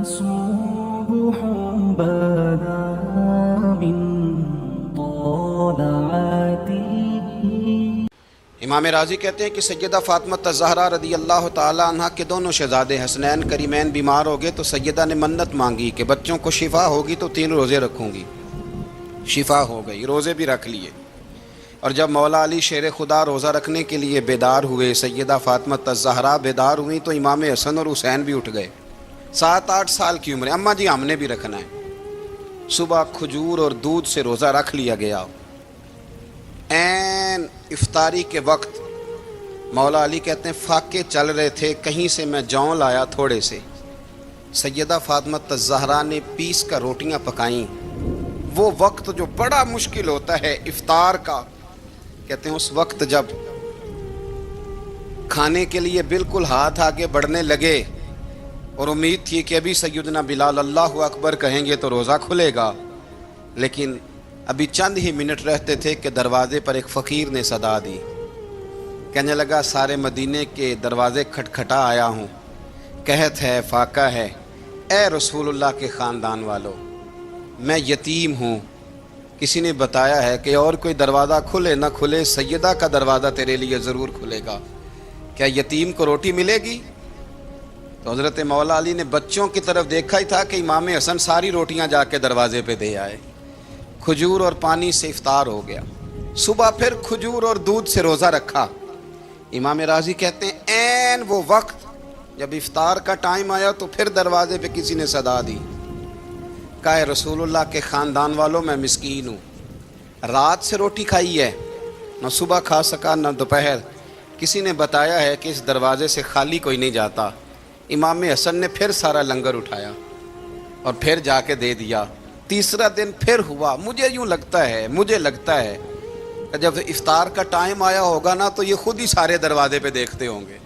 صبح بدا من طلعته. امام راضی کہتے ہیں کہ سیدہ فاطمہ الزہرا رضی اللہ تعالی عنہ کے دونوں شہزادے حسنین کریمین بیمار ہو گئے تو سیدہ نے منت مانگی کہ بچوں کو شفا ہوگی تو 3 روزے رکھوں گی. شفا ہو گئی، روزے بھی رکھ لیے. اور جب مولا علی شیر خدا روزہ رکھنے کے لیے بیدار ہوئے، سیدہ فاطمہ الزہرا بیدار ہوئیں تو امام حسن اور حسین بھی اٹھ گئے. 7-8 سال کی عمر. اماں جی ہم نے بھی رکھنا ہے. صبح کھجور اور دودھ سے روزہ رکھ لیا گیا. عین افطاری کے وقت مولا علی کہتے ہیں فاقے چل رہے تھے، کہیں سے میں جوں لایا تھوڑے سے. سیدہ فاطمہ الزہرا نے پیس کر روٹیاں پکائیں. وہ وقت جو بڑا مشکل ہوتا ہے افطار کا، کہتے ہیں اس وقت جب کھانے کے لیے بالکل ہاتھ آگے بڑھنے لگے اور امید تھی کہ ابھی سیدنا بلال اللہ اکبر کہیں گے تو روزہ کھلے گا، لیکن ابھی چند ہی منٹ رہتے تھے کہ دروازے پر ایک فقیر نے صدا دی. کہنے لگا سارے مدینے کے دروازے کھٹکھٹا آیا ہوں، قحط ہے، فاقہ ہے، اے رسول اللہ کے خاندان والو، میں یتیم ہوں. کسی نے بتایا ہے کہ اور کوئی دروازہ کھلے نہ کھلے سیدہ کا دروازہ تیرے لیے ضرور کھلے گا. کیا یتیم کو روٹی ملے گی؟ تو حضرت مولا علی نے بچوں کی طرف دیکھا ہی تھا کہ امام حسن ساری روٹیاں جا کے دروازے پہ دے آئے. کھجور اور پانی سے افطار ہو گیا. صبح پھر کھجور اور دودھ سے روزہ رکھا. امام راضی کہتے ہیں عین وہ وقت جب افطار کا ٹائم آیا تو پھر دروازے پہ کسی نے صدا دی. کہا رسول اللہ کے خاندان والوں میں مسکین ہوں، رات سے روٹی کھائی ہے، نہ صبح کھا سکا نہ دوپہر. کسی نے بتایا ہے کہ اس دروازے سے خالی کوئی نہیں جاتا. امام حسن نے پھر سارا لنگر اٹھایا اور پھر جا کے دے دیا. تیسرا دن پھر ہوا. مجھے لگتا ہے کہ جب افطار کا ٹائم آیا ہوگا نا تو یہ خود ہی سارے دروازے پہ دیکھتے ہوں گے،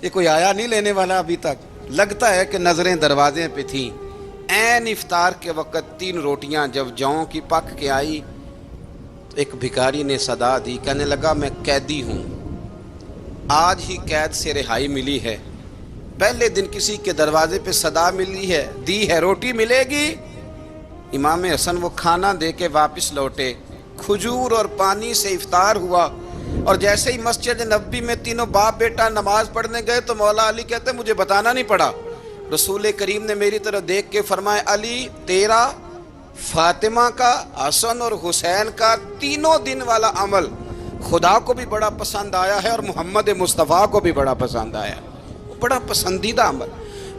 یہ کوئی آیا نہیں لینے والا ابھی تک. لگتا ہے کہ نظریں دروازے پہ تھیں. عین افطار کے وقت 3 روٹیاں جب جوں کی پک کے آئی تو ایک بھکاری نے صدا دی. کہنے لگا میں قیدی ہوں، آج ہی قید سے رہائی ملی ہے. پہلے دن کسی کے دروازے پہ صدا ملی ہے، دی ہے روٹی ملے گی. امام حسن وہ کھانا دے کے واپس لوٹے. کھجور اور پانی سے افطار ہوا اور جیسے ہی مسجد نبوی میں تینوں باپ بیٹا نماز پڑھنے گئے تو مولا علی کہتے مجھے بتانا نہیں پڑا. رسول کریم نے میری طرف دیکھ کے فرمایا علی تیرا، فاطمہ کا، حسن اور حسین کا 3 دن والا عمل خدا کو بھی بڑا پسند آیا ہے اور محمد مصطفیٰ کو بھی بڑا پسند آیا، بڑا پسندیدہ عمل.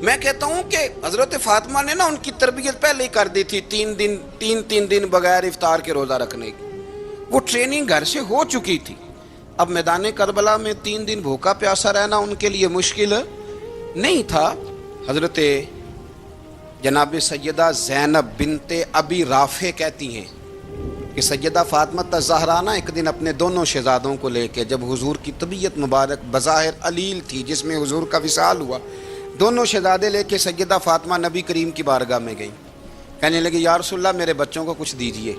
میں کہتا ہوں کہ حضرت فاطمہ نے نا ان کی تربیت پہلے ہی کر دی تھی 3 دن بغیر افطار کے روزہ رکھنے کی. وہ ٹریننگ گھر سے ہو چکی تھی. اب میدان کربلا میں 3 دن بھوکا پیاسا رہنا ان کے لیے مشکل نہیں تھا. حضرت جناب سیدہ زینب بنت ابی رافع کہتی ہیں کہ سیدہ فاطمہ الزہرا نا ایک دن اپنے دونوں شہزادوں کو لے کے، جب حضور کی طبیعت مبارک بظاہر علیل تھی جس میں حضور کا وصال ہوا، دونوں شہزادے لے کے سیدہ فاطمہ نبی کریم کی بارگاہ میں گئیں. کہنے لگی یا رسول اللہ میرے بچوں کو کچھ دیجئے.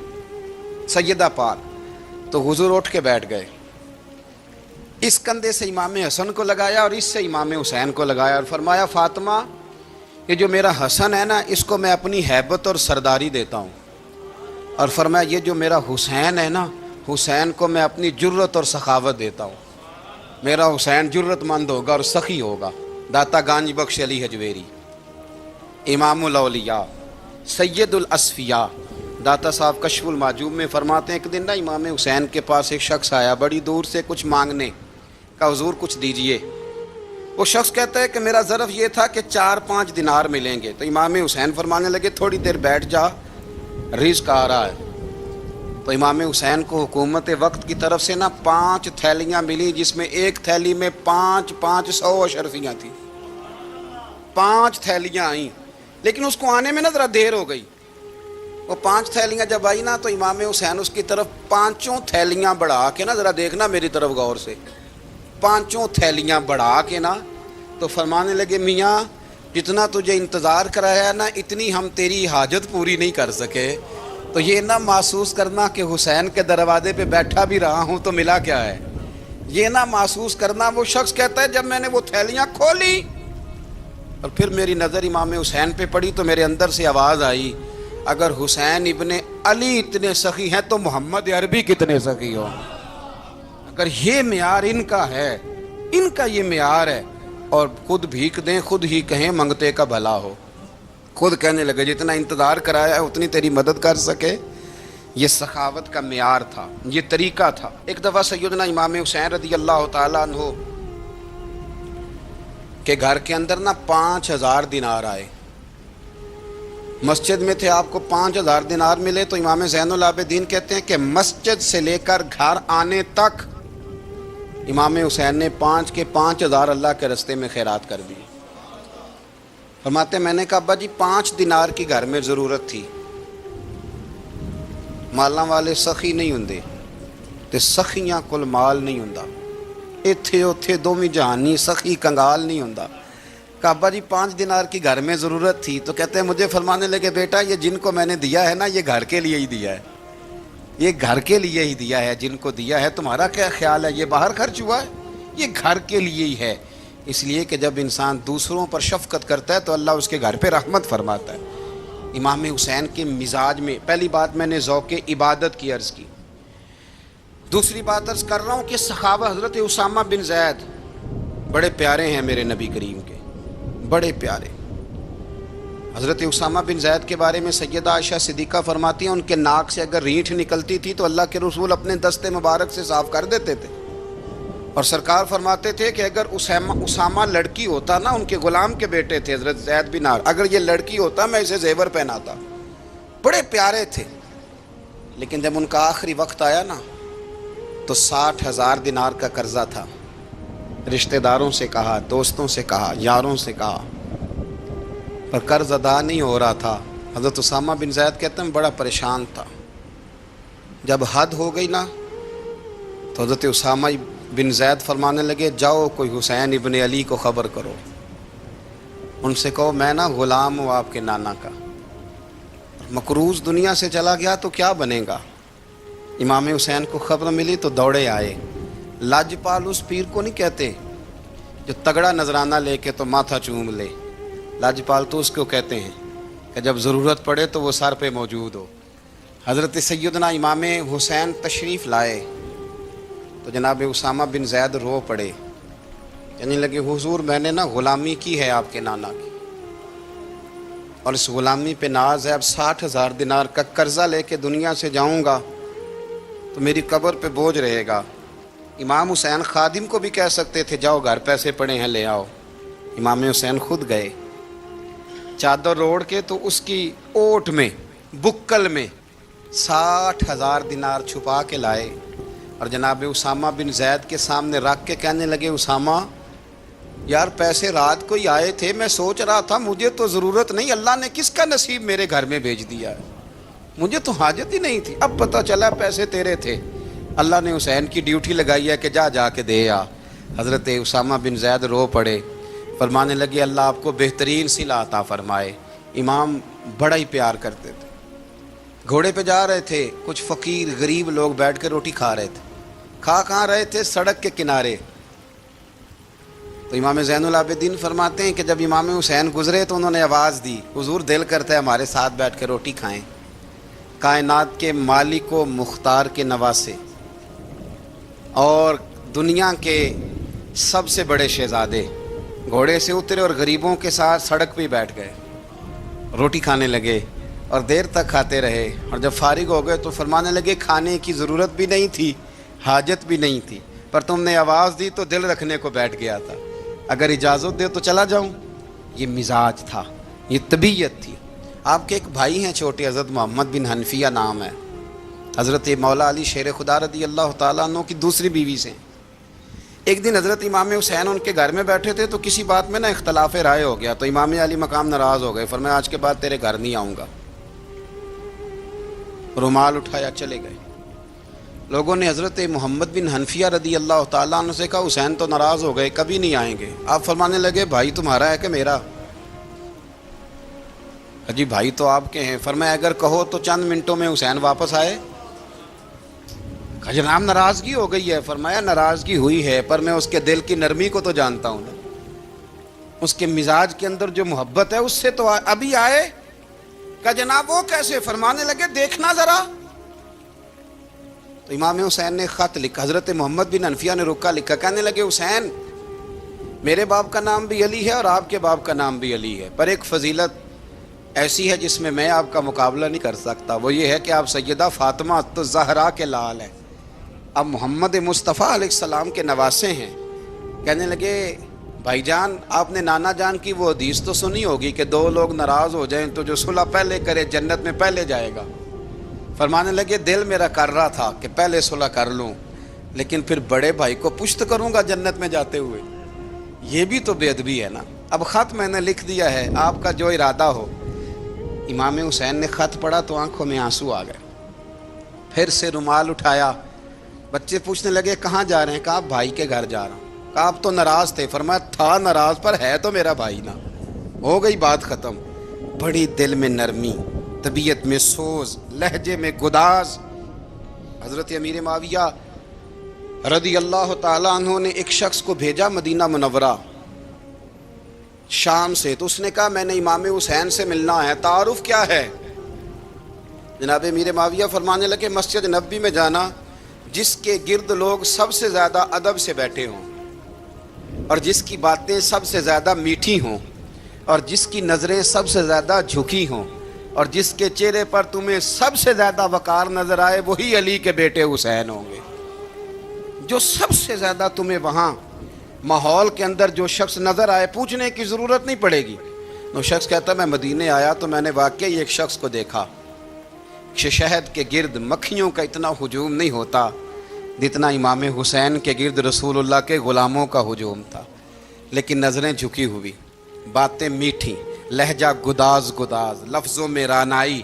سیدہ پاک تو حضور اٹھ کے بیٹھ گئے. اس کندھے سے امام حسن کو لگایا اور اس سے امام حسین کو لگایا اور فرمایا فاطمہ یہ جو میرا حسن ہے نا اس کو میں اپنی ہیبت اور سرداری دیتا ہوں، اور فرمایا یہ جو میرا حسین ہے نا حسین کو میں اپنی جرت اور سخاوت دیتا ہوں. میرا حسین جرت مند ہوگا اور سخی ہوگا. داتا گانج بخش علی حجویری، امام الاولیاء، سید الاصفیاء، داتا صاحب کشف المعجوب میں فرماتے ہیں ایک دن نا امام حسین کے پاس ایک شخص آیا بڑی دور سے کچھ مانگنے کا، حضور کچھ دیجئے. وہ شخص کہتا ہے کہ میرا ظرف یہ تھا کہ 4-5 دینار ملیں گے. تو امام حسین فرمانے لگے تھوڑی دیر بیٹھ جا، رزق آ رہا ہے. تو امام حسین کو حکومت وقت کی طرف سے نا 5 تھیلیاں ملی جس میں ایک تھیلی میں 500 اشرفیاں تھیں. 5 تھیلیاں آئیں لیکن اس کو آنے میں نا ذرا دیر ہو گئی. وہ 5 تھیلیاں جب آئی نا تو امام حسین اس کی طرف 5 تھیلیاں بڑھا کے نا، ذرا دیکھنا میری طرف غور سے، 5 تھیلیاں بڑھا کے نا تو فرمانے لگے میاں جتنا تجھے انتظار کرایا نا اتنی ہم تیری حاجت پوری نہیں کر سکے. تو یہ نہ محسوس کرنا کہ حسین کے دروازے پہ بیٹھا بھی رہا ہوں تو ملا کیا ہے، یہ نہ محسوس کرنا. وہ شخص کہتا ہے جب میں نے وہ تھیلیاں کھولی اور پھر میری نظر امام حسین پہ پڑی تو میرے اندر سے آواز آئی، اگر حسین ابن علی اتنے سخی ہیں تو محمد عربی کتنے سخی ہوں۔ اگر یہ معیار ان کا ہے، ان کا یہ معیار ہے، اور خود بھیک دیں خود ہی کہیں منگتے کا بھلا ہو، خود کہنے لگے جتنا انتظار کرایا ہے اتنی تیری مدد کر سکے۔ یہ سخاوت کا معیار تھا، یہ طریقہ تھا۔ ایک دفعہ سیدنا امام حسین رضی اللہ تعالیٰ عنہ کے گھر کے اندر 5000 دینار آئے۔ مسجد میں تھے، آپ کو 5000 دینار ملے تو امام زین العابدین کہتے ہیں کہ مسجد سے لے کر گھر آنے تک امام حسین نے 5000 اللہ کے رستے میں خیرات کر دی۔ فرماتے میں نے کہا ابا جی 5 دینار کی گھر میں ضرورت تھی، مالاں والے سخی نہیں ہوندے تے سخیاں کل مال نہیں ہوندا، ایتھے اوتھے دوویں جہانی سخی کنگال نہیں ہوندا۔ کہا ابا جی 5 دینار کی گھر میں ضرورت تھی، تو کہتے ہیں مجھے فرمانے لگے بیٹا یہ جن کو میں نے دیا ہے نا یہ گھر کے لیے ہی دیا ہے، یہ گھر کے لیے ہی دیا ہے، جن کو دیا ہے تمہارا کیا خیال ہے یہ باہر خرچ ہوا ہے؟ یہ گھر کے لیے ہی ہے۔ اس لیے کہ جب انسان دوسروں پر شفقت کرتا ہے تو اللہ اس کے گھر پہ رحمت فرماتا ہے۔ امام حسین کے مزاج میں پہلی بات میں نے ذوق عبادت کی عرض کی، دوسری بات عرض کر رہا ہوں کہ صحابہ حضرت اسامہ بن زید بڑے پیارے ہیں میرے نبی کریم کے، بڑے پیارے۔ حضرت اسامہ بن زید کے بارے میں سیدہ عائشہ صدیقہ فرماتی ہیں ان کے ناک سے اگر ریٹھ نکلتی تھی تو اللہ کے رسول اپنے دستے مبارک سے صاف کر دیتے تھے، اور سرکار فرماتے تھے کہ اگر اسامہ لڑکی ہوتا نا، ان کے غلام کے بیٹے تھے حضرت زید بن عمرو، اگر یہ لڑکی ہوتا میں اسے زیور پہناتا۔ بڑے پیارے تھے، لیکن جب ان کا آخری وقت آیا نا تو 60,000 دینار کا قرضہ تھا، رشتہ داروں سے کہا، دوستوں سے کہا، یاروں سے کہا، پر قرض ادا نہیں ہو رہا تھا۔ حضرت اسامہ بن زید کہتے ہیں بڑا پریشان تھا۔ جب حد ہو گئی نا تو حضرت اسامہ بن زید فرمانے لگے جاؤ کوئی حسین ابن علی کو خبر کرو، ان سے کہو میں نا غلام ہوں آپ کے نانا کا، مقروض دنیا سے چلا گیا تو کیا بنے گا۔ امام حسین کو خبر ملی تو دوڑے آئے۔ لاجپال اس پیر کو نہیں کہتے جو تگڑا نذرانہ لے کے تو ماتھا چوم لے، لاجپال تو اس کو کہتے ہیں کہ جب ضرورت پڑے تو وہ سر پہ موجود ہو۔ حضرت سیدنا امام حسین تشریف لائے تو جناب اسامہ بن زید رو پڑے، کہنے لگے حضور میں نے نا غلامی کی ہے آپ کے نانا کی، اور اس غلامی پہ ناز ہے، اب 60,000 دینار کا قرضہ لے کے دنیا سے جاؤں گا تو میری قبر پہ بوجھ رہے گا۔ امام حسین خادم کو بھی کہہ سکتے تھے جاؤ گھر پیسے پڑے ہیں لے آؤ، امام حسین خود گئے، چادر اوڑھ کے تو اس کی اوٹ میں بکل میں 60,000 دینار چھپا کے لائے، اور جناب اسامہ بن زید کے سامنے رکھ کے کہنے لگے اسامہ یار پیسے رات کو ہی آئے تھے، میں سوچ رہا تھا مجھے تو ضرورت نہیں، اللہ نے کس کا نصیب میرے گھر میں بھیج دیا ہے، مجھے تو حاجت ہی نہیں تھی، اب پتہ چلا پیسے تیرے تھے، اللہ نے حسین کی ڈیوٹی لگائی ہے کہ جا کے دے آ۔ حضرت اسامہ بن زید رو پڑے، فرمانے لگے اللہ آپ کو بہترین صلہ عطا فرمائے۔ امام بڑا ہی پیار کرتے تھے، گھوڑے پہ جا رہے تھے، کچھ فقیر غریب لوگ بیٹھ کے روٹی کھا رہے تھے، کہاں رہے تھے؟ سڑک کے کنارے۔ تو امام زین العابدین فرماتے ہیں کہ جب امام حسین گزرے تو انہوں نے آواز دی حضور دل کرتا ہے ہمارے ساتھ بیٹھ کے روٹی کھائیں۔ کائنات کے مالک و مختار کے نواسے اور دنیا کے سب سے بڑے شہزادے گھوڑے سے اترے اور غریبوں کے ساتھ سڑک پہ بیٹھ گئے، روٹی کھانے لگے اور دیر تک کھاتے رہے، اور جب فارغ ہو گئے تو فرمانے لگے کھانے کی ضرورت بھی نہیں تھی، حاجت بھی نہیں تھی، پر تم نے آواز دی تو دل رکھنے کو بیٹھ گیا تھا، اگر اجازت دے تو چلا جاؤں۔ یہ مزاج تھا، یہ طبیعت تھی۔ آپ کے ایک بھائی ہیں چھوٹے، حضرت محمد بن حنفیہ نام ہے، حضرت مولا علی شیر خدا رضی اللہ تعالیٰ عنہ کی دوسری بیوی سے۔ ایک دن حضرت امام حسین ان کے گھر میں بیٹھے تھے تو کسی بات میں نا اختلاف رائے ہو گیا، تو امام علی مقام ناراض ہو گئے، فرمایا آج کے بعد تیرے گھر نہیں آؤں گا، رومال اٹھایا چلے گئے۔ لوگوں نے حضرت محمد بن حنفیہ رضی اللہ تعالیٰ عنہ سے کہا حسین تو ناراض ہو گئے، کبھی نہیں آئیں گے۔ آپ فرمانے لگے بھائی تمہارا ہے کہ میرا؟ جی بھائی تو آپ کے ہیں۔ فرمایا اگر کہو تو چند منٹوں میں حسین واپس آئے۔ جناب ناراضگی ہو گئی ہے۔ فرمایا ناراضگی ہوئی ہے پر میں اس کے دل کی نرمی کو تو جانتا ہوں نا، اس کے مزاج کے اندر جو محبت ہے اس سے تو ابھی آئے کہ جناب وہ کیسے؟ فرمانے لگے دیکھنا ذرا. تو امام حسین نے خط لکھا، حضرت محمد بن حنفیہ نے رکا لکھا، کہنے لگے حسین میرے باپ کا نام بھی علی ہے اور آپ کے باپ کا نام بھی علی ہے، پر ایک فضیلت ایسی ہے جس میں آپ کا مقابلہ نہیں کر سکتا، وہ یہ ہے کہ آپ سیدہ فاطمہ الزہرا کے لال ہیں، اب محمد مصطفیٰ علیہ السلام کے نواسے ہیں. کہنے لگے بھائی جان آپ نے نانا جان کی وہ حدیث تو سنی ہوگی کہ دو لوگ ناراض ہو جائیں تو جو صلح پہلے کرے جنت میں پہلے جائے گا. فرمانے لگے دل میرا کر رہا تھا کہ پہلے صلح کر لوں، لیکن پھر بڑے بھائی کو پشت کروں گا جنت میں جاتے ہوئے، یہ بھی تو بے ادبی ہے نا. اب خط میں نے لکھ دیا ہے، آپ کا جو ارادہ ہو. امام حسین نے خط پڑھا تو آنکھوں میں آنسو آ گئے، پھر سے رومال اٹھایا. بچے پوچھنے لگے کہاں جا رہے ہیں؟ کہا بھائی کے گھر جا رہا ہوں. کہا آپ تو ناراض تھے؟ فرمایا تھا ناراض پر ہے تو میرا بھائی نا. ہو گئی بات ختم. بڑی دل میں نرمی، طبیعت میں سوز، لہجے میں گداز. حضرت امیر معاویہ رضی اللہ تعالیٰ عنہ نے ایک شخص کو بھیجا مدینہ منورہ شام سے، تو اس نے کہا میں نے امام حسین سے ملنا ہے، تعارف کیا ہے؟ جناب امیر معاویہ فرمانے لگے مسجد نبوی میں جانا جس کے گرد لوگ سب سے زیادہ ادب سے بیٹھے ہوں اور جس کی باتیں سب سے زیادہ میٹھی ہوں اور جس کی نظریں سب سے زیادہ جھکی ہوں اور جس کے چہرے پر تمہیں سب سے زیادہ وقار نظر آئے وہی علی کے بیٹے حسین ہوں گے. جو سب سے زیادہ تمہیں وہاں ماحول کے اندر جو شخص نظر آئے پوچھنے کی ضرورت نہیں پڑے گی. وہ شخص کہتا میں مدینے آیا تو میں نے واقعی ایک شخص کو دیکھا، شہد کے گرد مکھیوں کا اتنا ہجوم نہیں ہوتا جتنا امام حسین کے گرد رسول اللہ کے غلاموں کا ہجوم تھا، لیکن نظریں جھکی ہوئی، باتیں میٹھی، لہجہ گداز گداز، لفظوں میں رانائی.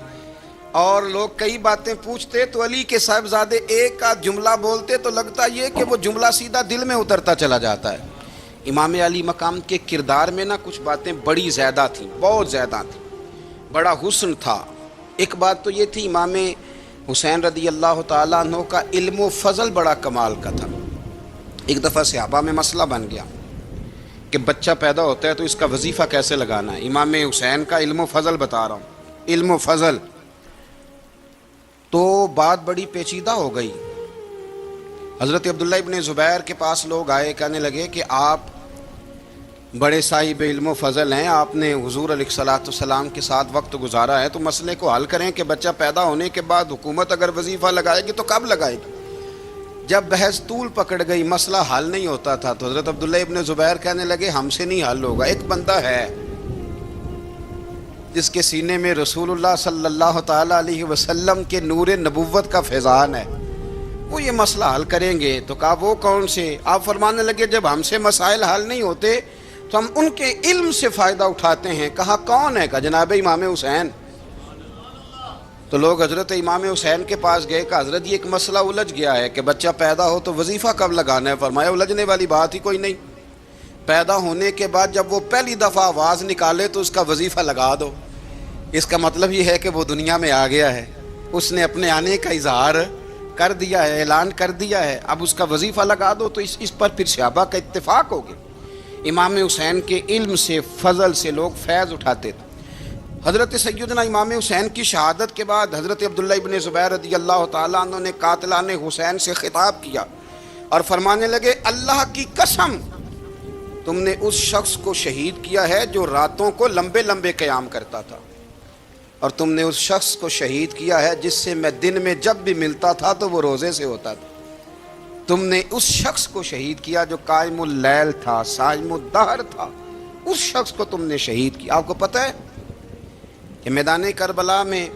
اور لوگ کئی باتیں پوچھتے تو علی کے صاحبزادے ایک کا جملہ بولتے تو لگتا یہ کہ وہ جملہ سیدھا دل میں اترتا چلا جاتا ہے. امام علی مقام کے کردار میں کچھ باتیں بڑی زیادہ تھیں، بہت زیادہ تھیں، بڑا حسن تھا. ایک بات تو یہ تھی امام حسین رضی اللہ تعالیٰ عنہ کا علم و فضل بڑا کمال کا تھا. ایک دفعہ صحابہ میں مسئلہ بن گیا کہ بچہ پیدا ہوتا ہے تو اس کا وظیفہ کیسے لگانا ہے. امام حسین کا علم و فضل بتا رہا ہوں، علم و فضل. تو بات بڑی پیچیدہ ہو گئی. حضرت عبداللہ ابن زبیر کے پاس لوگ آئے، کہنے لگے کہ آپ بڑے صاحب علم و فضل ہیں، آپ نے حضور علیہ الصلوۃ والسلام کے ساتھ وقت گزارا ہے، تو مسئلے کو حل کریں کہ بچہ پیدا ہونے کے بعد حکومت اگر وظیفہ لگائے گی تو کب لگائے گی. جب بحث طول پکڑ گئی، مسئلہ حل نہیں ہوتا تھا، تو حضرت عبداللہ ابن زبیر کہنے لگے ہم سے نہیں حل ہوگا. ایک بندہ ہے جس کے سینے میں رسول اللہ صلی اللہ تعالیٰ علیہ وسلم کے نور نبوت کا فیضان ہے، وہ یہ مسئلہ حل کریں گے. تو کہا وہ کون سے؟ آپ فرمانے لگے جب ہم سے مسائل حل نہیں ہوتے تو ہم ان کے علم سے فائدہ اٹھاتے ہیں. کہا کون ہے؟ کہا جناب امام حسین. تو لوگ حضرت امام حسین کے پاس گئے کہ حضرت یہ ایک مسئلہ الجھ گیا ہے کہ بچہ پیدا ہو تو وظیفہ کب لگانا ہے. فرمایا الجھنے والی بات ہی کوئی نہیں، پیدا ہونے کے بعد جب وہ پہلی دفعہ آواز نکالے تو اس کا وظیفہ لگا دو. اس کا مطلب یہ ہے کہ وہ دنیا میں آ گیا ہے، اس نے اپنے آنے کا اظہار کر دیا ہے، اعلان کر دیا ہے، اب اس کا وظیفہ لگا دو. تو اس پر پھر صحابہ کا اتفاق ہو گیا. امام حسین کے علم سے، فضل سے لوگ فیض اٹھاتے تھے. حضرت سیدنا امام حسین کی شہادت کے بعد حضرت عبداللہ ابن زبیر رضی اللہ تعالیٰ عنہ نے قاتلان حسین سے خطاب کیا اور فرمانے لگے اللہ کی قسم تم نے اس شخص کو شہید کیا ہے جو راتوں کو لمبے لمبے قیام کرتا تھا، اور تم نے اس شخص کو شہید کیا ہے جس سے میں دن میں جب بھی ملتا تھا تو وہ روزے سے ہوتا تھا. تم نے اس شخص کو شہید کیا جو قائم اللیل تھا، صائم الدہر تھا، اس شخص کو تم نے شہید کیا. آپ کو پتہ ہے کہ میدان کربلا میں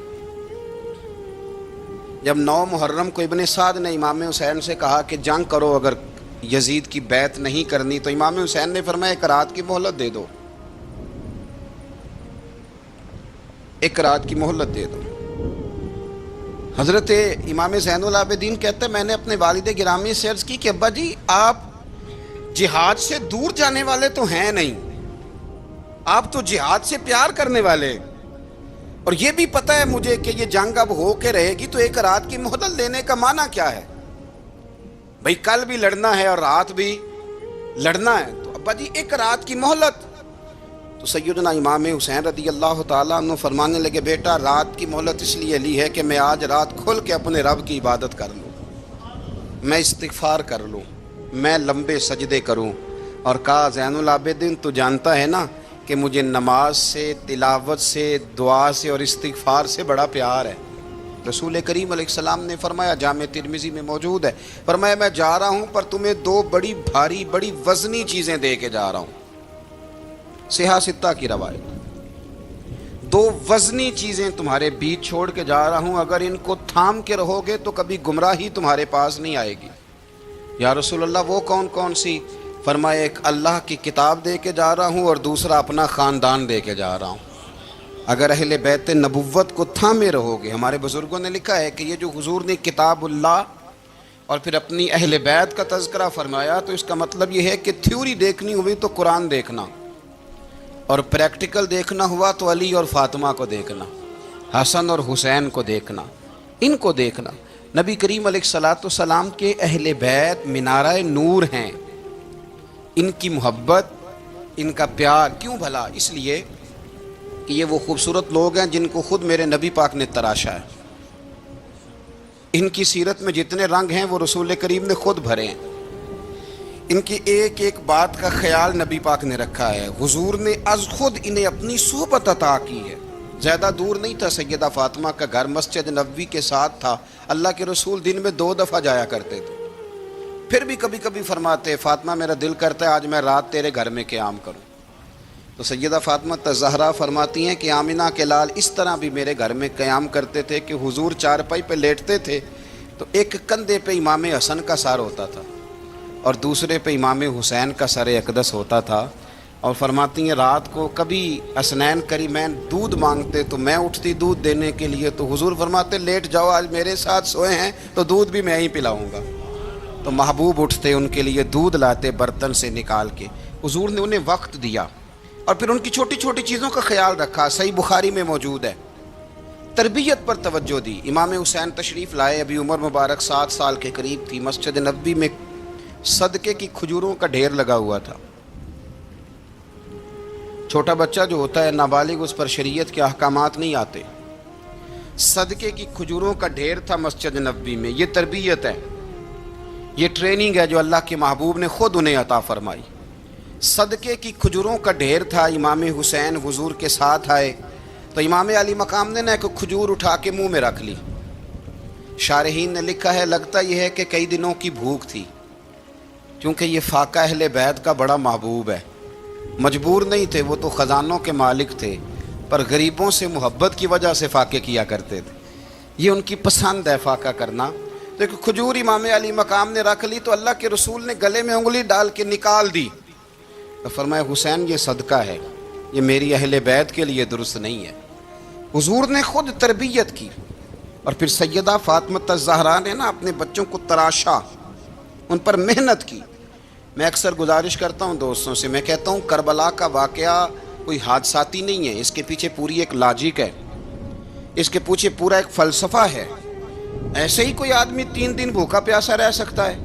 جب 9 محرم کو ابن سعد نے امام حسین سے کہا کہ جنگ کرو اگر یزید کی بیعت نہیں کرنی، تو امام حسین نے فرمایا ایک رات کی مہلت دے دو، ایک رات کی مہلت دے دو. حضرت امام زین العابدین کہتے ہیں میں نے اپنے والد گرامی سے عرض کی کہ ابا جی آپ جہاد سے دور جانے والے تو ہیں نہیں، آپ تو جہاد سے پیار کرنے والے، اور یہ بھی پتہ ہے مجھے کہ یہ جنگ اب ہو کے رہے گی، تو ایک رات کی مہلت لینے کا معنی کیا ہے؟ بھئی کل بھی لڑنا ہے اور رات بھی لڑنا ہے، تو ابا جی ایک رات کی مہلت. تو سیدنا امام حسین رضی اللہ تعالیٰ عنہ فرمانے لگے بیٹا رات کی مہلت اس لیے لی ہے کہ میں آج رات کھل کے اپنے رب کی عبادت کر لوں، میں استغفار کر لوں، میں لمبے سجدے کروں۔ اور کہا زین العابدین تو جانتا ہے نا کہ مجھے نماز سے، تلاوت سے، دعا سے اور استغفار سے بڑا پیار ہے۔ رسول کریم علیہ السلام نے فرمایا، جامع ترمذی میں موجود ہے، فرمایا میں جا رہا ہوں پر تمہیں دو بڑی بھاری بڑی وزنی چیزیں دے کے جا رہا ہوں۔ صحیح ستہ کی روایت، دو وزنی چیزیں تمہارے بیچ چھوڑ کے جا رہا ہوں، اگر ان کو تھام کے رہو گے تو کبھی گمراہی تمہارے پاس نہیں آئے گی۔ یا رسول اللہ وہ کون کون سی؟ فرمایا ایک اللہ کی کتاب دے کے جا رہا ہوں اور دوسرا اپنا خاندان دے کے جا رہا ہوں۔ اگر اہل بیت نبوت کو تھامے رہو گے، ہمارے بزرگوں نے لکھا ہے کہ یہ جو حضور نے کتاب اللہ اور پھر اپنی اہل بیت کا تذکرہ فرمایا تو اس کا مطلب یہ ہے کہ تھیوری دیکھنی ہوئی تو قرآن دیکھنا، اور پریکٹیکل دیکھنا ہوا تو علی اور فاطمہ کو دیکھنا، حسن اور حسین کو دیکھنا، ان کو دیکھنا۔ نبی کریم علیہ الصلوۃ والسلام کے اہل بیت منارہ نور ہیں، ان کی محبت، ان کا پیار کیوں بھلا؟ اس لیے کہ یہ وہ خوبصورت لوگ ہیں جن کو خود میرے نبی پاک نے تراشا ہے۔ ان کی سیرت میں جتنے رنگ ہیں وہ رسول کریم نے خود بھرے ہیں۔ ان کی ایک ایک بات کا خیال نبی پاک نے رکھا ہے، حضور نے از خود انہیں اپنی صحبت عطا کی ہے۔ زیادہ دور نہیں تھا سیدہ فاطمہ کا گھر، مسجد نبوی کے ساتھ تھا، اللہ کے رسول دن میں 2 دفعہ جایا کرتے تھے۔ پھر بھی کبھی کبھی فرماتے فاطمہ میرا دل کرتا ہے آج میں رات تیرے گھر میں قیام کروں، تو سیدہ فاطمہ الزہرا فرماتی ہیں کہ آمنہ کے لال اس طرح بھی میرے گھر میں قیام کرتے تھے کہ حضور چارپائی پہ لیٹتے تھے تو ایک کندھے پہ امام حسن کا سر ہوتا تھا اور دوسرے پہ امام حسین کا سر اقدس ہوتا تھا، اور فرماتی ہیں رات کو کبھی حسنین کریمین دودھ مانگتے تو میں اٹھتی دودھ دینے کے لیے، تو حضور فرماتے لیٹ جاؤ آج میرے ساتھ سوئے ہیں تو دودھ بھی میں ہی پلاؤں گا، تو محبوب اٹھتے ان کے لیے دودھ لاتے برتن سے نکال کے۔ حضور نے انہیں وقت دیا اور پھر ان کی چھوٹی چھوٹی چیزوں کا خیال رکھا۔ صحیح بخاری میں موجود ہے، تربیت پر توجہ دی۔ امام حسین تشریف لائے، ابھی عمر مبارک 7 سال کے قریب تھی، مسجد نبوی میں صدقے کی کھجوروں کا ڈھیر لگا ہوا تھا۔ چھوٹا بچہ جو ہوتا ہے نابالغ، اس پر شریعت کے احکامات نہیں آتے۔ صدقے کی کھجوروں کا ڈھیر تھا مسجد نبوی میں۔ یہ تربیت ہے، یہ ٹریننگ ہے جو اللہ کے محبوب نے خود انہیں عطا فرمائی۔ صدقے کی کھجوروں کا ڈھیر تھا، امام حسین حضور کے ساتھ آئے تو امام علی مقام نے ایک کھجور اٹھا کے منہ میں رکھ لی۔ شارحین نے لکھا ہے لگتا یہ ہے کہ کئی دنوں کی بھوک تھی، کیونکہ یہ فاقہ اہل بیت کا بڑا محبوب ہے۔ مجبور نہیں تھے، وہ تو خزانوں کے مالک تھے، پر غریبوں سے محبت کی وجہ سے فاقے کیا کرتے تھے، یہ ان کی پسند ہے فاقہ کرنا۔ تو ایک کھجور امام علی مقام نے رکھ لی تو اللہ کے رسول نے گلے میں انگلی ڈال کے نکال دی، تو فرمایا حسین یہ صدقہ ہے، یہ میری اہل بیت کے لیے درست نہیں ہے۔ حضور نے خود تربیت کی، اور پھر سیدہ فاطمہ الزہرا نے اپنے بچوں کو تراشا، ان پر محنت کی۔ میں اکثر گزارش کرتا ہوں دوستوں سے، میں کہتا ہوں کربلا کا واقعہ کوئی حادثاتی نہیں ہے، اس کے پیچھے پوری ایک لاجک ہے، اس کے پیچھے پورا ایک فلسفہ ہے۔ ایسے ہی کوئی آدمی 3 دن بھوکا پیاسا رہ سکتا ہے؟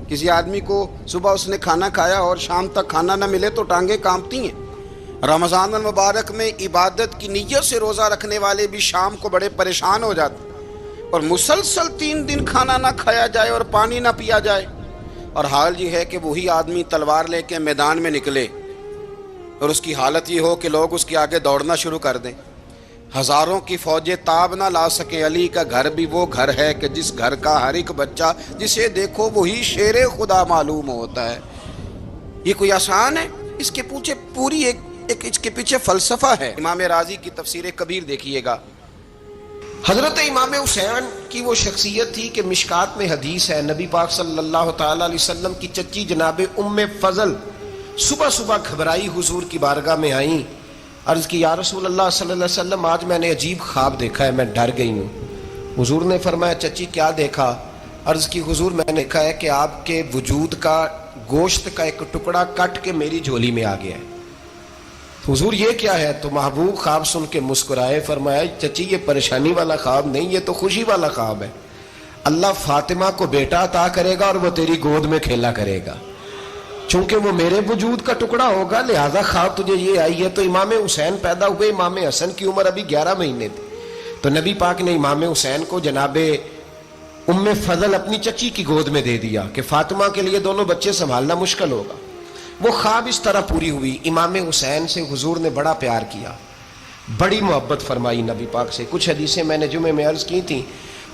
کسی آدمی کو صبح اس نے کھانا کھایا اور شام تک کھانا نہ ملے تو ٹانگیں کانپتی ہیں۔ رمضان المبارک میں عبادت کی نیت سے روزہ رکھنے والے بھی شام کو بڑے پریشان ہو جاتے، اور مسلسل 3 دن کھانا نہ کھایا جائے اور پانی نہ پیا جائے، اور حال یہ ہے کہ وہی آدمی تلوار لے کے میدان میں نکلے اور اس کی حالت یہ ہو کہ لوگ اس کے آگے دوڑنا شروع کر دیں، ہزاروں کی فوجیں تاب نہ لا سکے۔ علی کا گھر بھی وہ گھر ہے کہ جس گھر کا ہر ایک بچہ جسے دیکھو وہی شیر خدا معلوم ہوتا ہے۔ یہ کوئی آسان ہے؟ اس کے پیچھے پوری ایک اس کے پیچھے فلسفہ ہے۔ امام راضی کی تفسیر کبیر دیکھیے گا، حضرت امام حسین کی وہ شخصیت تھی کہ مشکات میں حدیث ہے، نبی پاک صلی اللہ تعالی علیہ وسلم کی چچی جناب ام فضل صبح صبح گھبرائی حضور کی بارگاہ میں آئیں، عرض کی یا رسول اللہ صلی اللہ علیہ وسلم آج میں نے عجیب خواب دیکھا ہے، میں ڈر گئی ہوں۔ حضور نے فرمایا چچی کیا دیکھا؟ عرض کی حضور میں نے دیکھا ہے کہ آپ کے وجود کا گوشت کا ایک ٹکڑا کٹ کے میری جھولی میں آ گیا ہے۔ حضور یہ کیا ہے؟ تو محبوب خواب سن کے مسکرائے، فرمایا چچی یہ پریشانی والا خواب نہیں، یہ تو خوشی والا خواب ہے، اللہ فاطمہ کو بیٹا عطا کرے گا اور وہ تیری گود میں کھیلا کرے گا۔ چونکہ وہ میرے وجود کا ٹکڑا ہوگا لہذا خواب تجھے یہ آئی ہے. تو امام حسین پیدا ہوئے, امام حسن کی عمر ابھی 11 مہینے تھی. تو نبی پاک نے امام حسین کو جناب ام فضل اپنی چچی کی گود میں دے دیا کہ فاطمہ کے لیے دونوں بچے سنبھالنا مشکل ہوگا. وہ خواب اس طرح پوری ہوئی. امام حسین سے حضور نے بڑا پیار کیا, بڑی محبت فرمائی نبی پاک سے. کچھ حدیثیں میں نے جمعے میں عرض کی تھیں.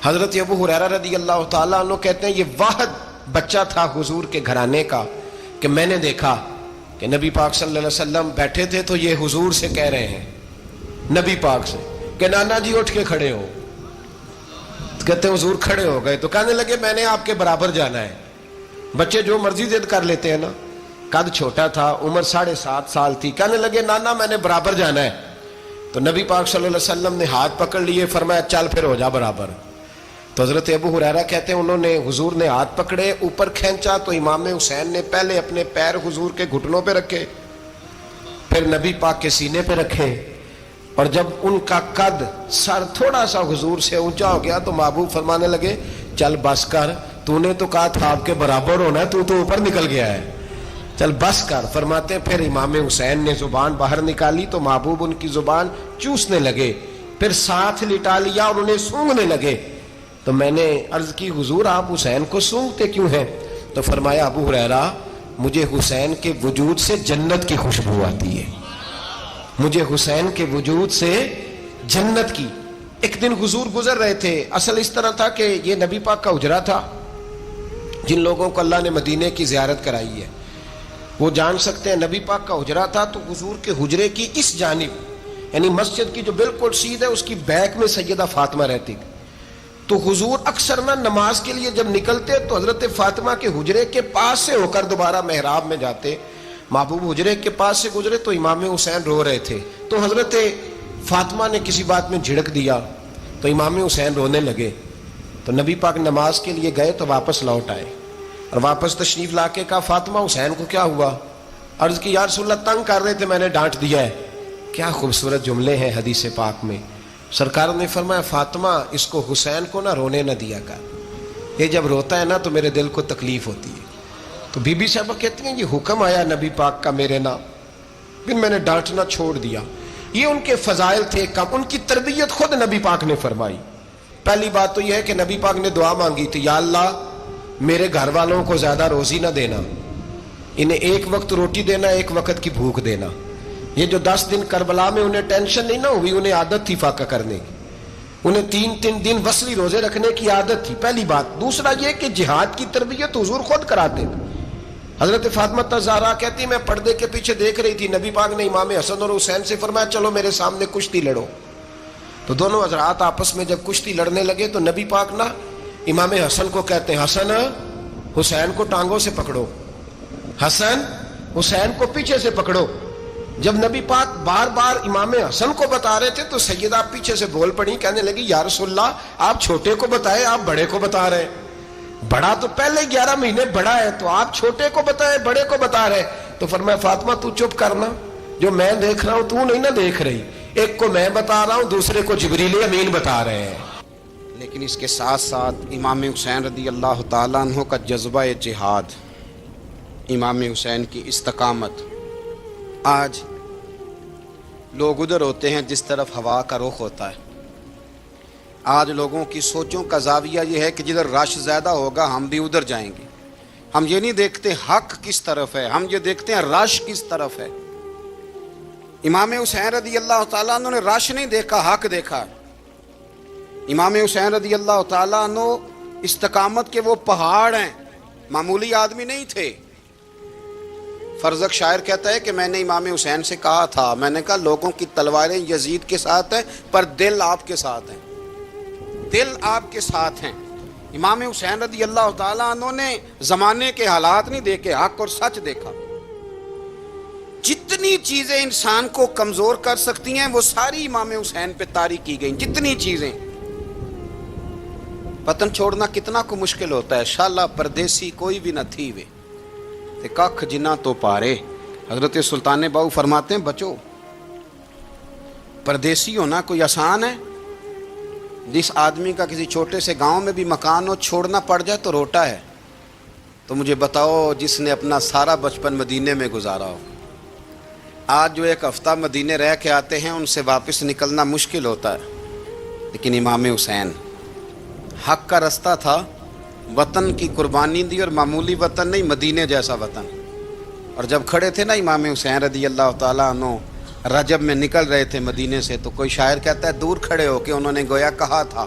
حضرت ابو ہریرہ رضی اللہ تعالیٰ عنہ کہتے ہیں یہ واحد بچہ تھا حضور کے گھرانے کا کہ میں نے دیکھا کہ نبی پاک صلی اللہ علیہ وسلم بیٹھے تھے تو یہ حضور سے کہہ رہے ہیں, نبی پاک سے, کہ نانا جی اٹھ کے کھڑے ہو. کہتے ہیں حضور کھڑے ہو گئے تو کہنے لگے میں نے آپ کے برابر جانا ہے. بچے جو مرضی ضد کر لیتے ہیں نا. قد چھوٹا تھا, عمر 7.5 سال تھی. کہنے لگے نانا میں نے برابر جانا ہے. تو نبی پاک صلی اللہ علیہ وسلم نے ہاتھ پکڑ لیے, فرمایا چل پھر ہو جا برابر. تو حضرت ابو ہریرہ کہتے ہیں انہوں نے, حضور نے ہاتھ پکڑے, اوپر کھینچا تو امام حسین نے پہلے اپنے پیر حضور کے گھٹنوں پہ رکھے, پھر نبی پاک کے سینے پہ رکھے, اور جب ان کا قد سر تھوڑا سا حضور سے اونچا ہو گیا تو محبوب فرمانے لگے چل بس کر, تو نے تو کہا تھا آپ کے برابر ہونا, تو اوپر نکل گیا ہے, چل بس کر. فرماتے ہیں پھر امام حسین نے زبان باہر نکالی تو محبوب ان کی زبان چوسنے لگے, پھر ساتھ لٹا لیا اور انہیں سونگھنے لگے. تو میں نے عرض کی حضور آپ حسین کو سونگتے کیوں ہیں؟ تو فرمایا ابو ہریرہ مجھے حسین کے وجود سے جنت کی خوشبو آتی ہے, مجھے حسین کے وجود سے جنت کی. ایک دن حضور گزر رہے تھے. اصل اس طرح تھا کہ یہ نبی پاک کا حجرہ تھا. جن لوگوں کو اللہ نے مدینے کی زیارت کرائی ہے وہ جان سکتے ہیں نبی پاک کا حجرہ تھا. تو حضور کے حجرے کی اس جانب یعنی مسجد کی جو بالکل سیدھ ہے اس کی بیک میں سیدہ فاطمہ رہتی. تو حضور اکثر نہ نماز کے لیے جب نکلتے تو حضرت فاطمہ کے حجرے کے پاس سے ہو کر دوبارہ محراب میں جاتے. محبوب حجرے کے پاس سے گزرے تو امام حسین رو رہے تھے. تو حضرت فاطمہ نے کسی بات میں جھڑک دیا تو امام حسین رونے لگے. تو نبی پاک نماز کے لیے گئے تو واپس لوٹ آئے اور واپس تشریف لا کے کہا فاطمہ حسین کو کیا ہوا؟ عرض کی یا رسول اللہ تنگ کر رہے تھے میں نے ڈانٹ دیا ہے. کیا خوبصورت جملے ہیں حدیث پاک میں. سرکار نے فرمایا فاطمہ اس کو حسین کو نہ رونے نہ دیا کر, یہ جب روتا ہے نا تو میرے دل کو تکلیف ہوتی ہے. تو بی بی صاحبہ کہتی ہیں یہ حکم آیا نبی پاک کا میرے نام, پھر میں نے ڈانٹنا چھوڑ دیا. یہ ان کے فضائل تھے کم, ان کی تربیت خود نبی پاک نے فرمائی. پہلی بات تو یہ ہے کہ نبی پاک نے دعا مانگی تھی یا اللہ میرے گھر والوں کو زیادہ روزی نہ دینا, انہیں ایک وقت روٹی دینا, ایک وقت کی بھوک دینا. یہ جو 10 دن کربلا میں انہیں ٹینشن نہیں نہ ہوئی, انہیں عادت تھی فاقہ کرنے کی, انہیں 3 دن وصلی روزے رکھنے کی عادت تھی. پہلی بات. دوسرا یہ کہ جہاد کی تربیت حضور خود کراتے تھے. حضرت فاطمہ الزہرا کہتی میں پردے کے پیچھے دیکھ رہی تھی, نبی پاک نے امام حسن اور حسین سے فرمایا چلو میرے سامنے کشتی لڑو. تو دونوں حضرات آپس میں جب کشتی لڑنے لگے تو نبی پاک نا امام حسن کو کہتے ہیں حسن حسین کو ٹانگوں سے پکڑو, حسن حسین کو پیچھے سے پکڑو. جب نبی پاک بار بار امام حسن کو بتا رہے تھے تو سیدہ پیچھے سے بول پڑی, کہنے لگی یا رسول اللہ آپ چھوٹے کو بتائے آپ بڑے کو بتا رہے ہیں. بڑا تو پہلے 11 مہینے بڑا ہے تو آپ چھوٹے کو بتائے بڑے کو بتا رہے. تو فرمایا فاطمہ تو چپ کرنا, جو میں دیکھ رہا ہوں تو نہیں نہ دیکھ رہی. ایک کو میں بتا رہا ہوں دوسرے کو جبریل امین بتا رہے ہیں. لیکن اس کے ساتھ ساتھ امام حسین رضی اللہ تعالیٰ عنہ کا جذبہ جہاد, امام حسین کی استقامت. آج لوگ ادھر ہوتے ہیں جس طرف ہوا کا رخ ہوتا ہے. آج لوگوں کی سوچوں کا زاویہ یہ ہے کہ جدھر رش زیادہ ہوگا ہم بھی ادھر جائیں گے. ہم یہ نہیں دیکھتے حق کس طرف ہے, ہم یہ دیکھتے ہیں رش کس طرف ہے. امام حسین رضی اللہ تعالیٰ عنہ نے رش نہیں دیکھا, حق دیکھا. امام حسین رضی اللہ تعالیٰ عنہ استقامت کے وہ پہاڑ ہیں, معمولی آدمی نہیں تھے. فرزق شاعر کہتا ہے کہ میں نے امام حسین سے کہا تھا, میں نے کہا لوگوں کی تلواریں یزید کے ساتھ ہیں پر دل آپ کے ساتھ ہیں, دل آپ کے ساتھ ہیں. امام حسین رضی اللہ تعالیٰ عنہ نے زمانے کے حالات نہیں دیکھے, حق اور سچ دیکھا. جتنی چیزیں انسان کو کمزور کر سکتی ہیں وہ ساری امام حسین پہ طاری کی گئیں. جتنی چیزیں, وطن چھوڑنا کتنا کو مشکل ہوتا ہے. شالا پردیسی کوئی بھی نہ تھی وے تے ککھ جنہ تو پارے. حضرت سلطان باؤ فرماتے ہیں بچو پردیسی ہونا کوئی آسان ہے؟ جس آدمی کا کسی چھوٹے سے گاؤں میں بھی مکان ہو چھوڑنا پڑ جائے تو روٹا ہے. تو تو مجھے بتاؤ جس نے اپنا سارا بچپن مدینے میں گزارا ہو، آج جو ایک ہفتہ مدینے رہ کے آتے ہیں ان سے واپس نکلنا مشکل ہوتا ہے. لیکن امام حسین حق کا رستہ تھا، وطن کی قربانی دی، اور معمولی وطن نہیں، مدینے جیسا وطن. اور جب کھڑے تھے نا امام حسین رضی اللہ تعالیٰ عنہ رجب میں نکل رہے تھے مدینے سے، تو کوئی شاعر کہتا ہے دور کھڑے ہو کے انہوں نے گویا کہا تھا،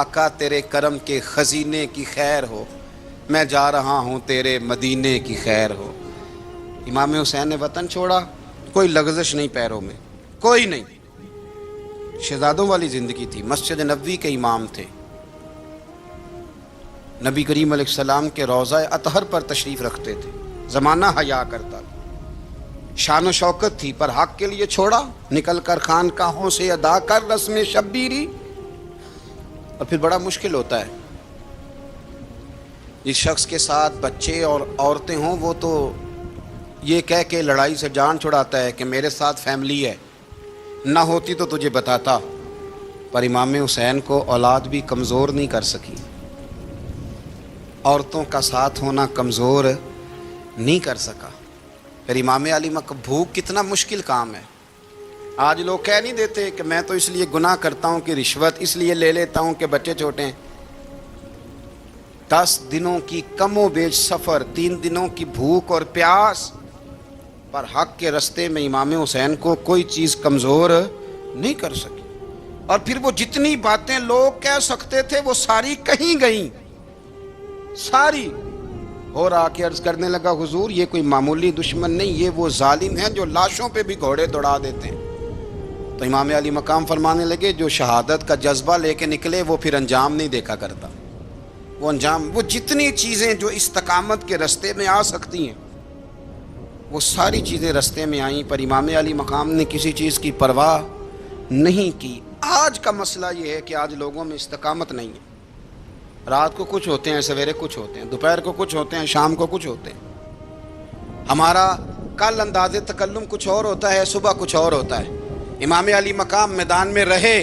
آقا تیرے کرم کے خزینے کی خیر ہو، میں جا رہا ہوں تیرے مدینے کی خیر ہو. امام حسین نے وطن چھوڑا، کوئی لغزش نہیں پیروں میں، کوئی نہیں. شہزادوں والی زندگی تھی، مسجد نبوی کے امام تھے، نبی کریم علیہ السلام کے روضہ اطہر پر تشریف رکھتے تھے، زمانہ حیا کرتا تھا، شان و شوکت تھی، پر حق کے لیے چھوڑا، نکل کر خانقاہوں سے ادا کر رسم شبیری. اور پھر بڑا مشکل ہوتا ہے جس شخص کے ساتھ بچے اور عورتیں ہوں، وہ تو یہ کہہ کے لڑائی سے جان چھڑاتا ہے کہ میرے ساتھ فیملی ہے، نہ ہوتی تو تجھے بتاتا. پر امام حسین کو اولاد بھی کمزور نہیں کر سکی، عورتوں کا ساتھ ہونا کمزور نہیں کر سکا. پھر امام علی بھوک کتنا مشکل کام ہے. آج لوگ کہہ نہیں دیتے کہ میں تو اس لیے گناہ کرتا ہوں کہ رشوت اس لیے لے لیتا ہوں کہ بچے چھوٹے ہیں. 10 دنوں کی کم و بیش سفر، 3 دنوں کی بھوک اور پیاس، پر حق کے رستے میں امام حسین کو کوئی چیز کمزور نہیں کر سکی. اور پھر وہ جتنی باتیں لوگ کہہ سکتے تھے وہ ساری کہیں گئیں، ساری. اور آ کے عرض کرنے لگا حضور یہ کوئی معمولی دشمن نہیں، یہ وہ ظالم ہیں جو لاشوں پہ بھی گھوڑے دوڑا دیتے ہیں. تو امام علی مقام فرمانے لگے جو شہادت کا جذبہ لے کے نکلے وہ پھر انجام نہیں دیکھا کرتا. وہ انجام، وہ جتنی چیزیں جو استقامت کے رستے میں آ سکتی ہیں وہ ساری چیزیں رستے میں آئیں، پر امام علی مقام نے کسی چیز کی پرواہ نہیں کی. آج کا مسئلہ یہ ہے کہ آج لوگوں میں استقامت نہیں ہے. رات کو کچھ ہوتے ہیں، سویرے کچھ ہوتے ہیں، دوپہر کو کچھ ہوتے ہیں، شام کو کچھ ہوتے ہیں. ہمارا کل انداز تکلم کچھ اور ہوتا ہے، صبح کچھ اور ہوتا ہے. امام علی مقام میدان میں رہے،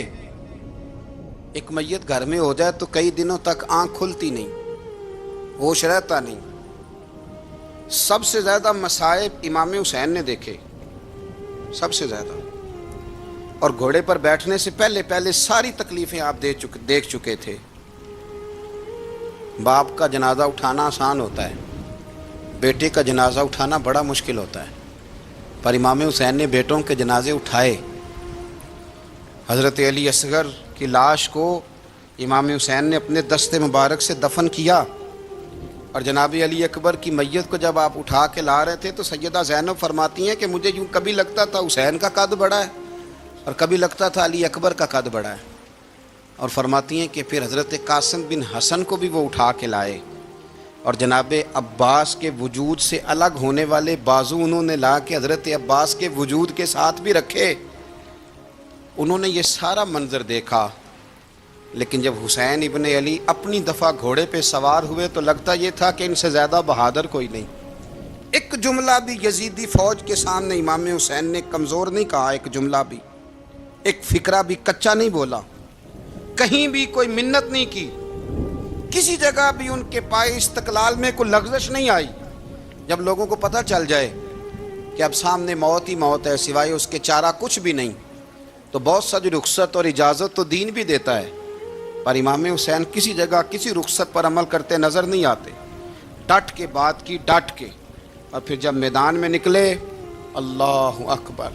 ایک میت گھر میں ہو جائے تو کئی دنوں تک آنکھ کھلتی نہیں، ہوش رہتا نہیں. سب سے زیادہ مصائب امام حسین نے دیکھے، سب سے زیادہ. اور گھوڑے پر بیٹھنے سے پہلے ساری تکلیفیں آپ دیکھ چکے تھے. باپ کا جنازہ اٹھانا آسان ہوتا ہے، بیٹے کا جنازہ اٹھانا بڑا مشکل ہوتا ہے. پر امام حسین نے بیٹوں کے جنازے اٹھائے. حضرت علی اصغر کی لاش کو امام حسین نے اپنے دست مبارک سے دفن کیا. اور جناب علی اکبر کی میت کو جب آپ اٹھا کے لا رہے تھے تو سیدہ زینب فرماتی ہیں کہ مجھے یوں کبھی لگتا تھا حسین کا قد بڑا ہے اور کبھی لگتا تھا علی اکبر کا قد بڑا ہے. اور فرماتی ہیں کہ پھر حضرت قاسم بن حسن کو بھی وہ اٹھا کے لائے، اور جناب عباس کے وجود سے الگ ہونے والے بازو انہوں نے لا کے حضرت عباس کے وجود کے ساتھ بھی رکھے. انہوں نے یہ سارا منظر دیکھا. لیکن جب حسین ابن علی اپنی دفعہ گھوڑے پہ سوار ہوئے تو لگتا یہ تھا کہ ان سے زیادہ بہادر کوئی نہیں. ایک جملہ بھی یزیدی فوج کے سامنے امام حسین نے کمزور نہیں کہا، ایک جملہ بھی، ایک فکرہ بھی کچا نہیں بولا، کہیں بھی کوئی منت نہیں کی، کسی جگہ بھی ان کے پائے استقلال میں کوئی لغزش نہیں آئی. جب لوگوں کو پتہ چل جائے کہ اب سامنے موت ہی موت ہے، سوائے اس کے چارہ کچھ بھی نہیں، تو بہت ساری رخصت اور اجازت تو دین بھی دیتا ہے. پر امام حسین کسی جگہ کسی رخصت پر عمل کرتے نظر نہیں آتے. ڈٹ کے بات کی، ڈٹ کے. اور پھر جب میدان میں نکلے، اللہ اکبر،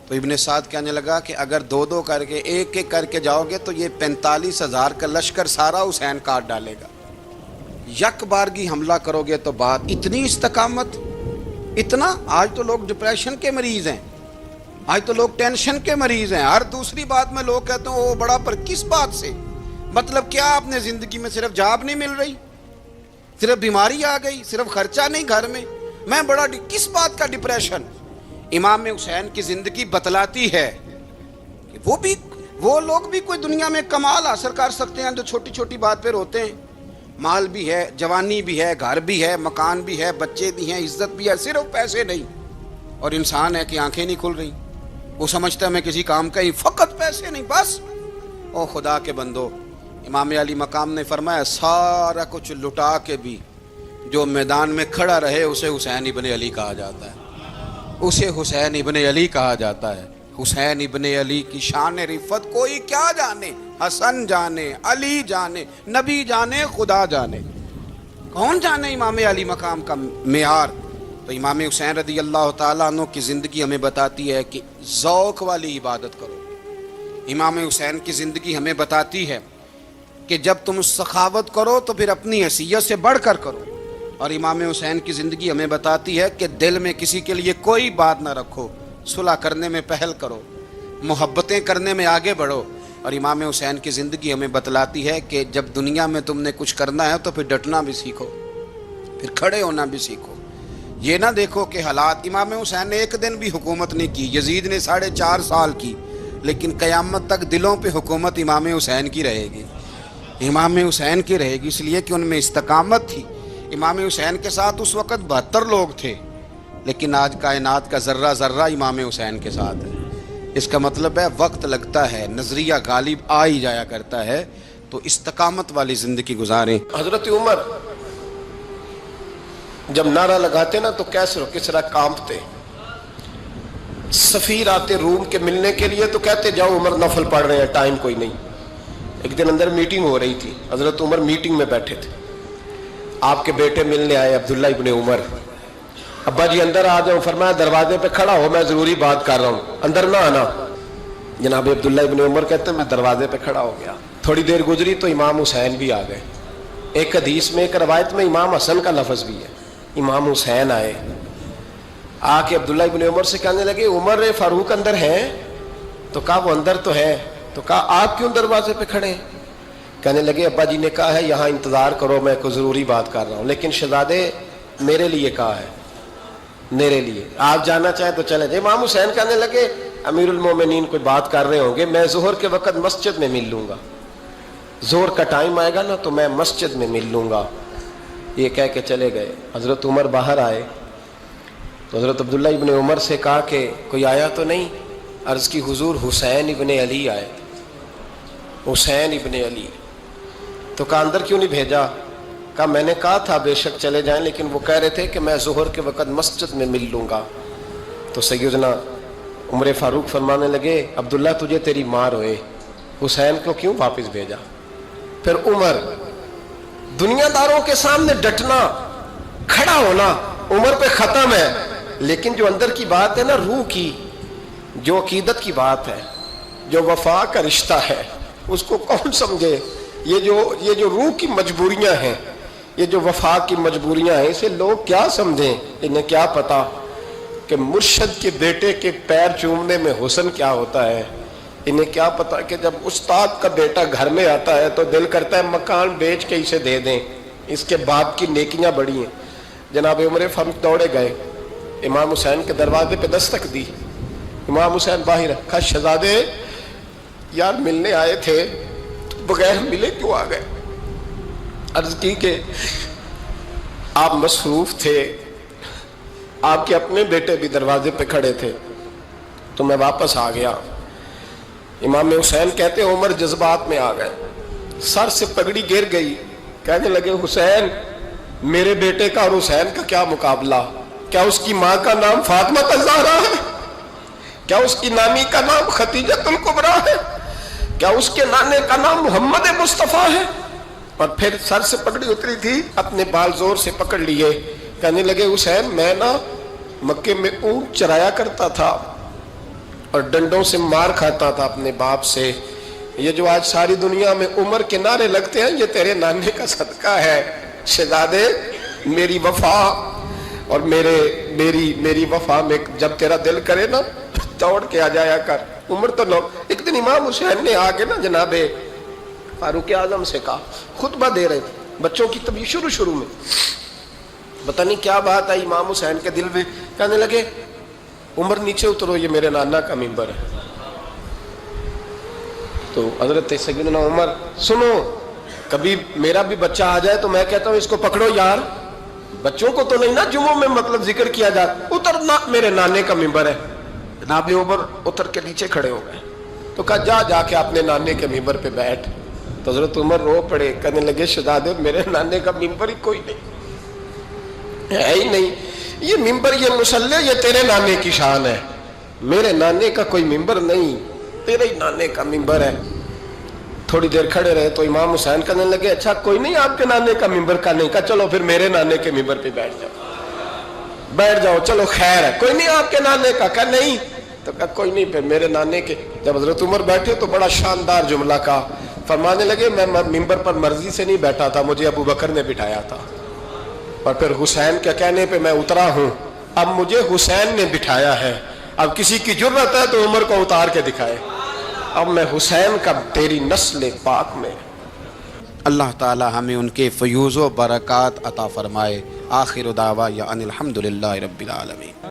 تو ابن سعد کہنے لگا کہ اگر 2 کر کے، ایک کر کے جاؤ گے تو یہ 45,000 کا لشکر سارا حسین کاٹ ڈالے گا. یک بارگی حملہ کرو گے تو بات. اتنی استقامت، اتنا. آج تو لوگ ڈپریشن کے مریض ہیں، آج تو لوگ ٹینشن کے مریض ہیں. ہر دوسری بات میں لوگ کہتے ہیں وہ بڑا، پر کس بات سے؟ مطلب کیا آپ نے زندگی میں صرف جاب نہیں مل رہی، صرف بیماری آ گئی، صرف خرچہ نہیں گھر میں بڑا، کس بات کا ڈپریشن؟ امام حسین کی زندگی بتلاتی ہے کہ وہ لوگ بھی کوئی دنیا میں کمال حاصل کر سکتے ہیں جو چھوٹی چھوٹی بات پہ روتے ہیں. مال بھی ہے، جوانی بھی ہے، گھر بھی ہے، مکان بھی ہے، بچے بھی ہیں، عزت بھی ہے، صرف پیسے نہیں. اور انسان ہے کہ آنکھیں نہیں کھل رہی، وہ سمجھتا ہے میں کسی کام کا ہی، فقط پیسے نہیں بس. او خدا کے بندو، امام علی مقام نے فرمایا سارا کچھ لٹا کے بھی جو میدان میں کھڑا رہے اسے حسین ابن علی کہا جاتا ہے، اسے حسین ابن علی کہا جاتا ہے۔ حسین ابن علی کی شان رفت کوئی کیا جانے، حسن جانے، علی جانے، نبی جانے، خدا جانے، کون جانے امام علی مقام کا معیار۔ تو امام حسین رضی اللہ تعالیٰ عنہ کی زندگی ہمیں بتاتی ہے کہ ذوق والی عبادت کرو۔ امام حسین کی زندگی ہمیں بتاتی ہے کہ جب تم سخاوت کرو تو پھر اپنی حیثیت سے بڑھ کر کرو، اور امام حسین کی زندگی ہمیں بتاتی ہے کہ دل میں کسی کے لیے کوئی بات نہ رکھو، صلح کرنے میں پہل کرو، محبتیں کرنے میں آگے بڑھو۔ اور امام حسین کی زندگی ہمیں بتلاتی ہے کہ جب دنیا میں تم نے کچھ کرنا ہے تو پھر ڈٹنا بھی سیکھو، پھر کھڑے ہونا بھی سیکھو۔ یہ نہ دیکھو کہ حالات، امام حسین نے ایک دن بھی حکومت نہیں کی، یزید نے 4.5 سال کی، لیکن قیامت تک دلوں پہ حکومت امام حسین کی رہے گی، امام حسین کی رہے گی، اس لیے کہ ان میں استقامت تھی۔ امام حسین کے ساتھ اس وقت 72 لوگ تھے، لیکن آج کائنات کا ذرہ ذرہ امام حسین کے ساتھ ہے۔ اس کا مطلب ہے وقت لگتا ہے، نظریہ غالب آ ہی جایا کرتا ہے، تو استقامت والی زندگی گزاریں۔ حضرت عمر جب نعرہ لگاتے نا تو کیسر و کسرا کانپتے، سفیر آتے روم کے ملنے کے لیے تو کہتے جاؤ عمر نفل پڑھ رہے ہیں، ٹائم کوئی نہیں۔ ایک دن اندر میٹنگ ہو رہی تھی، حضرت عمر میٹنگ میں بیٹھے تھے، آپ کے بیٹے ملنے آئے عبداللہ ابن عمر، ابا جی اندر آ جاؤ، فرمایا دروازے پہ کھڑا ہو، میں ضروری بات کر رہا ہوں، اندر نہ آنا۔ جناب عبداللہ ابن عمر کہتے ہیں میں دروازے پہ کھڑا ہو گیا، تھوڑی دیر گزری تو امام حسین بھی آ گئے۔ ایک حدیث میں، ایک روایت میں امام حسن کا لفظ بھی ہے، امام حسین آئے، آ کے عبداللہ ابن عمر سے کہنے لگے عمر فاروق اندر ہیں؟ تو کہا وہ اندر تو ہے۔ تو کہا آپ کیوں دروازے پہ کھڑے ہیں؟ کہنے لگے ابا جی نے کہا ہے یہاں انتظار کرو، میں کوئی ضروری بات کر رہا ہوں، لیکن شہزادے میرے لیے کہا ہے، میرے لیے آپ جانا چاہیں تو چلے جائیں۔ امام حسین کہنے لگے امیر المومنین کوئی بات کر رہے ہوں گے، میں ظہر کے وقت مسجد میں مل لوں گا، ظہر کا ٹائم آئے گا نا تو میں مسجد میں مل لوں گا۔ یہ کہہ کے چلے گئے۔ حضرت عمر باہر آئے تو حضرت عبداللہ ابن عمر سے کہا کہ کوئی آیا تو نہیں؟ عرض کی حضور حسین ابن علی آئے، حسین ابن علی۔ تو کہا اندر کیوں نہیں بھیجا؟ کہا میں نے کہا تھا بے شک چلے جائیں، لیکن وہ کہہ رہے تھے کہ میں ظہر کے وقت مسجد میں مل لوں گا۔ تو سیدنا عمر فاروق فرمانے لگے عبداللہ تجھے تیری مار ہوئے، حسین کو کیوں واپس بھیجا؟ پھر عمر دنیا داروں کے سامنے ڈٹنا، کھڑا ہونا عمر پہ ختم ہے، لیکن جو اندر کی بات ہے نا، روح کی، جو عقیدت کی بات ہے، جو وفا کا رشتہ ہے، اس کو کون سمجھے؟ یہ جو روح کی مجبوریاں ہیں، یہ جو وفا کی مجبوریاں ہیں، اسے لوگ کیا سمجھیں؟ انہیں کیا پتا کہ مرشد کے بیٹے کے پیر چومنے میں حسن کیا ہوتا ہے؟ انہیں کیا پتا کہ جب استاد کا بیٹا گھر میں آتا ہے تو دل کرتا ہے مکان بیچ کے اسے دے دیں، اس کے باپ کی نیکیاں بڑی ہیں۔ جناب عمر فاروق دوڑے گئے، امام حسین کے دروازے پہ دستک دی، امام حسین باہر کہا شہزادے یار ملنے آئے تھے تو بغیر ملے کیوں آ گئے؟ عرض کی کہ آپ مصروف تھے، آپ کے اپنے بیٹے بھی دروازے پہ کھڑے تھے تو میں واپس آ گیا۔ امام حسین کہتے ہیں عمر جذبات میں آ گئے، سر سے پگڑی گر گئی، کہنے لگے حسین میرے بیٹے کا اور حسین کا کیا مقابلہ؟ کیا اس کی ماں کا نام فاطمہ الزہرا ہے؟ کیا اس کی نانی کا نام خدیجہ الکبریٰ ہے؟ کیا اس کے نانے کا نام محمد مصطفیٰ ہے؟ اور پھر سر سے پگڑی اتری تھی، اپنے بال زور سے پکڑ لیے، کہنے لگے حسین میں نا مکے میں اونٹ چرایا کرتا تھا اور ڈنڈوں سے مار کھاتا تھا اپنے باپ سے، یہ جو آج ساری دنیا میں عمر کے نعرے لگتے ہیں یہ تیرے نانے کا صدقہ ہے۔ شہزادے میری وفا اور میری وفا میں جب تیرا دل کرے نا دوڑ کے آ جایا کر۔ عمر تو نو ایک دن امام حسین نے آگے نا جناب فاروق اعظم سے کہا، خطبہ دے رہے تھے بچوں کی تبھی شروع میں، پتہ نہیں کیا بات آئی امام حسین کے دل میں، کہنے لگے عمر نیچے اترو، یہ میرے نانا کا ممبر ہے۔ تو حضرت سیدنا عمر سنو، کبھی میرا بھی بچہ آ جائے تو میں کہتا ہوں اس کو پکڑو یار، بچوں کو تو نہیں نا جمعوں میں مطلب ذکر کیا جاتا، اترنا میرے نانے کا ممبر ہے۔ جناب عمر اتر کے نیچے کھڑے ہو گئے تو کہا جا کے اپنے نانے کے ممبر پہ بیٹھ۔ تو تو حضرت عمر رو پڑے، کہنے لگے شہزادے میرے نانے کا ممبر ہی کوئی نہیں ہے ہی نہیں، یہ ممبر یہ مصلی یہ تیرے نانے کی شان ہے، میرے نانے کا کوئی ممبر نہیں، تیرے ہی نانے کا ممبر ہے۔ تھوڑی دیر کھڑے رہے تو امام حسین کہنے لگے اچھا کوئی نہیں آپ کے نانے کا ممبر کا نہیں، کہا چلو پھر میرے نانے کے ممبر پہ بیٹھ جاؤ چلو خیر ہے، کوئی نہیں آپ کے نانے کا، کہا نہیں، تو کہا کوئی نہیں پھر میرے نانے کے۔ جب حضرت عمر بیٹھے تو بڑا شاندار جملہ کہا، فرمانے لگے میں ممبر پر مرضی سے نہیں بیٹھا تھا، مجھے ابو بکر نے بٹھایا تھا، اور پھر حسین کے کہنے پہ میں اترا ہوں، اب مجھے حسین نے بٹھایا ہے، اب کسی کی جرت ہے تو عمر کو اتار کے دکھائے، اب میں حسین کا تیری نسل پاک میں۔ اللہ تعالی ہمیں ان کے فیوز و برکات عطا فرمائے۔ آخر دعوانا ان الحمدللہ رب العالمین۔